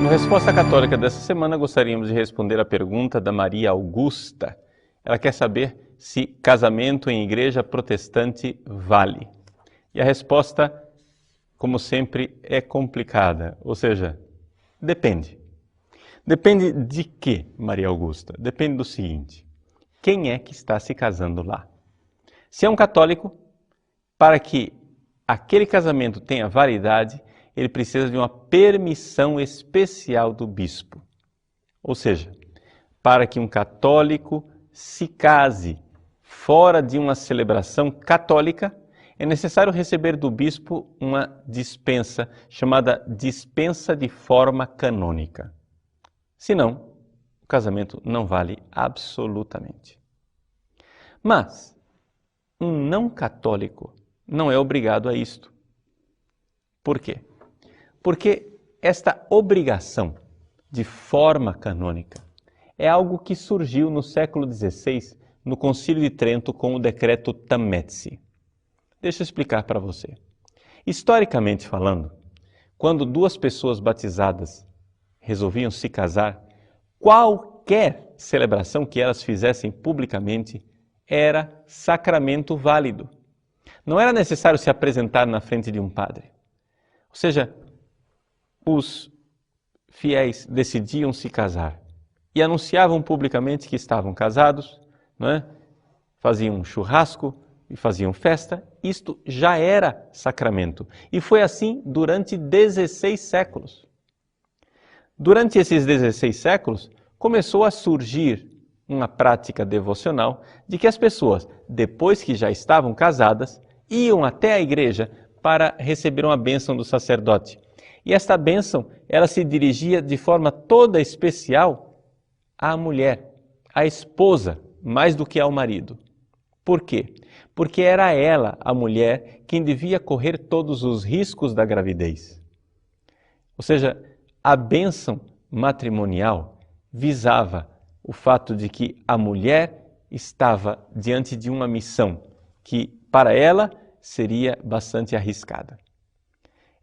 No Resposta Católica dessa semana, gostaríamos de responder a pergunta da Maria Augusta. Ela quer saber se casamento em igreja protestante vale. E a resposta, como sempre, é complicada, ou seja, depende. Depende de quê, Maria Augusta? Depende do seguinte: quem é que está se casando lá? Se é um católico, para que aquele casamento tenha validade, ele precisa de uma permissão especial do bispo. Ou seja, para que um católico se case fora de uma celebração católica, é necessário receber do bispo uma dispensa, chamada dispensa de forma canônica. Senão, o casamento não vale absolutamente. Mas, um não católico não é obrigado a isto. Por quê? Porque esta obrigação de forma canônica é algo que surgiu no século XVI, no Concílio de Trento, com o decreto Tametsi. Deixa eu explicar para você. Historicamente falando, quando duas pessoas batizadas resolviam se casar, qualquer celebração que elas fizessem publicamente era sacramento válido. Não era necessário se apresentar na frente de um padre. Ou seja, os fiéis decidiam se casar e anunciavam publicamente que estavam casados, não é? Faziam um churrasco e faziam festa. Isto já era sacramento. E foi assim durante 16 séculos. Durante esses 16 séculos, começou a surgir uma prática devocional de que as pessoas, depois que já estavam casadas, iam até a igreja para receber uma bênção do sacerdote. E esta bênção, ela se dirigia de forma toda especial à mulher, à esposa, mais do que ao marido. Por quê? Porque era ela, a mulher, quem devia correr todos os riscos da gravidez. Ou seja, a bênção matrimonial visava o fato de que a mulher estava diante de uma missão que, para ela, seria bastante arriscada.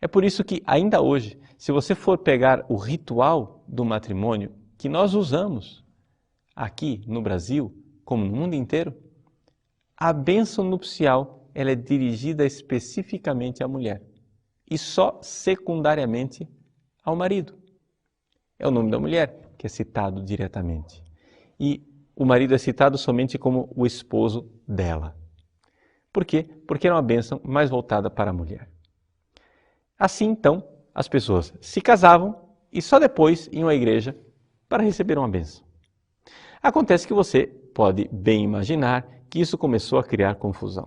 É por isso que, ainda hoje, se você for pegar o ritual do matrimônio que nós usamos aqui no Brasil, como no mundo inteiro, a bênção nupcial ela é dirigida especificamente à mulher e só secundariamente ao marido. É o nome da mulher que é citado diretamente. E o marido é citado somente como o esposo dela. Por quê? Porque era uma bênção mais voltada para a mulher. Assim, então, as pessoas se casavam e só depois iam à igreja para receber uma bênção. Acontece que você pode bem imaginar que isso começou a criar confusão.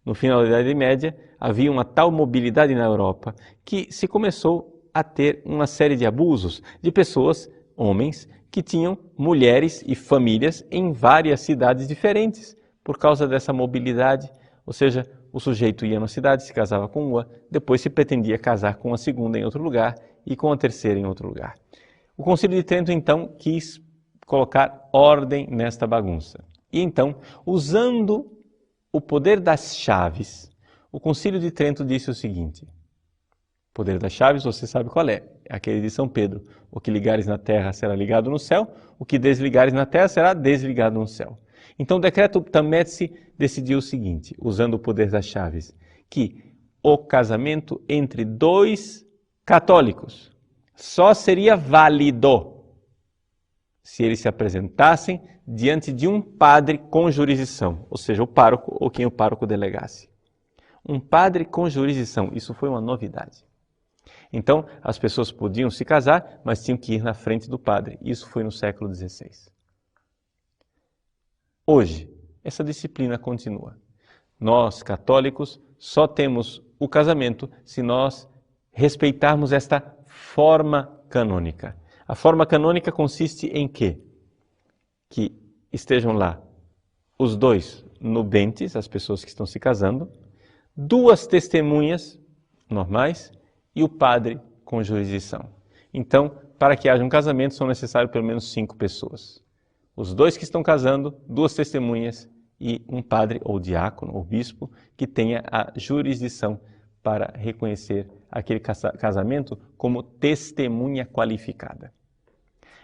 No final da Idade Média, havia uma tal mobilidade na Europa que se começou a ter uma série de abusos de pessoas, homens, que tinham mulheres e famílias em várias cidades diferentes por causa dessa mobilidade. Ou seja, o sujeito ia na cidade, se casava com uma, depois se pretendia casar com a segunda em outro lugar e com a terceira em outro lugar. O Concílio de Trento, então, quis colocar ordem nesta bagunça. E então, usando o poder das chaves, o Concílio de Trento disse o seguinte: o poder das chaves, você sabe qual é? É aquele de São Pedro. O que ligares na terra será ligado no céu, o que desligares na terra será desligado no céu. Então o decreto Tametsi decidiu o seguinte, usando o poder das chaves, que o casamento entre dois católicos só seria válido se eles se apresentassem diante de um padre com jurisdição, ou seja, o pároco ou quem o pároco delegasse. Um padre com jurisdição, isso foi uma novidade. Então, as pessoas podiam se casar, mas tinham que ir na frente do padre. Isso foi no século XVI. Hoje, essa disciplina continua. Nós, católicos, só temos o casamento se nós respeitarmos esta forma canônica. A forma canônica consiste em quê? Que estejam lá os dois nubentes, as pessoas que estão se casando, duas testemunhas normais e o padre com jurisdição. Então, para que haja um casamento, são necessários pelo menos 5 pessoas. Os dois que estão casando, 2 testemunhas e um padre ou diácono ou bispo que tenha a jurisdição para reconhecer aquele casamento como testemunha qualificada.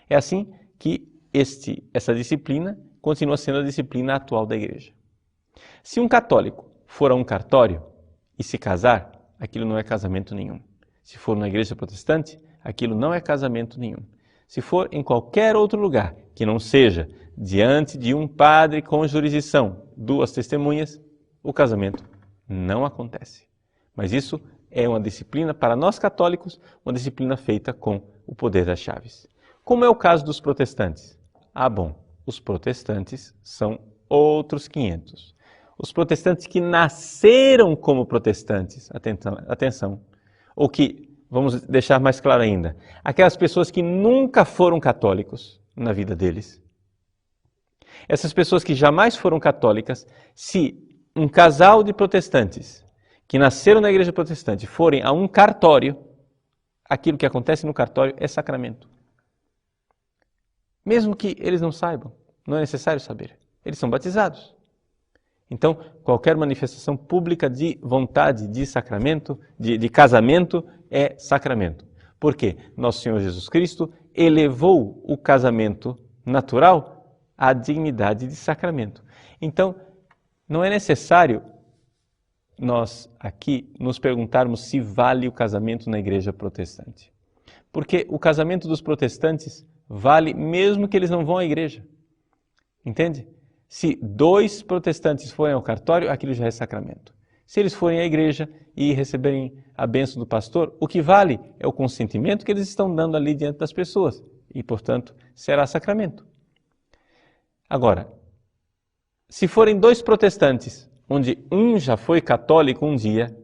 É assim que essa disciplina continua sendo a disciplina atual da igreja. Se um católico for a um cartório e se casar, aquilo não é casamento nenhum. Se for na igreja protestante, aquilo não é casamento nenhum. Se for em qualquer outro lugar que não seja diante de um padre com jurisdição, 2 testemunhas, o casamento não acontece. Mas isso é uma disciplina para nós católicos, uma disciplina feita com o poder das chaves. Como é o caso dos protestantes? Os protestantes são outros 500. Os protestantes que nasceram como protestantes, atenção, ou que, vamos deixar mais claro ainda, aquelas pessoas que nunca foram católicos na vida deles. Essas pessoas que jamais foram católicas, se um casal de protestantes que nasceram na igreja protestante forem a um cartório, aquilo que acontece no cartório é sacramento. Mesmo que eles não saibam, não é necessário saber. Eles são batizados. Então, qualquer manifestação pública de vontade de sacramento, de casamento, é sacramento. Por quê? Nosso Senhor Jesus Cristo elevou o casamento natural à dignidade de sacramento. Então, não é necessário nós aqui nos perguntarmos se vale o casamento na igreja protestante. Porque o casamento dos protestantes vale mesmo que eles não vão à igreja. Entende? Se 2 protestantes forem ao cartório, aquilo já é sacramento. Se eles forem à igreja e receberem a bênção do pastor, o que vale é o consentimento que eles estão dando ali diante das pessoas. E, portanto, será sacramento. Agora, se forem 2 protestantes, onde um já foi católico um dia,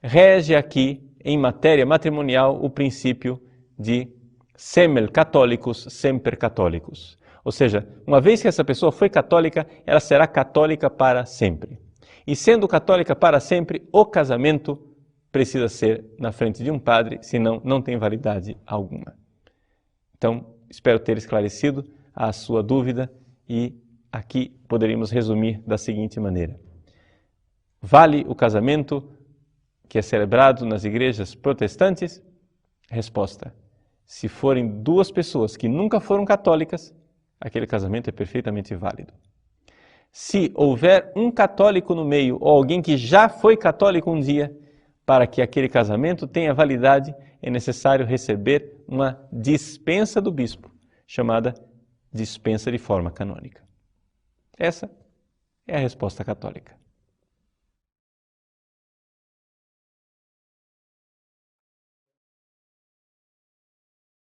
rege aqui, em matéria matrimonial, o princípio de semel católicos, semper católicos. Ou seja, uma vez que essa pessoa foi católica, ela será católica para sempre. E sendo católica para sempre, o casamento precisa ser na frente de um padre, senão não tem validade alguma. Então, espero ter esclarecido a sua dúvida e aqui poderíamos resumir da seguinte maneira. Vale o casamento que é celebrado nas igrejas protestantes? Resposta. Se forem 2 pessoas que nunca foram católicas, aquele casamento é perfeitamente válido. Se houver um católico no meio ou alguém que já foi católico um dia, para que aquele casamento tenha validade, é necessário receber uma dispensa do bispo, chamada dispensa de forma canônica. Essa é a resposta católica.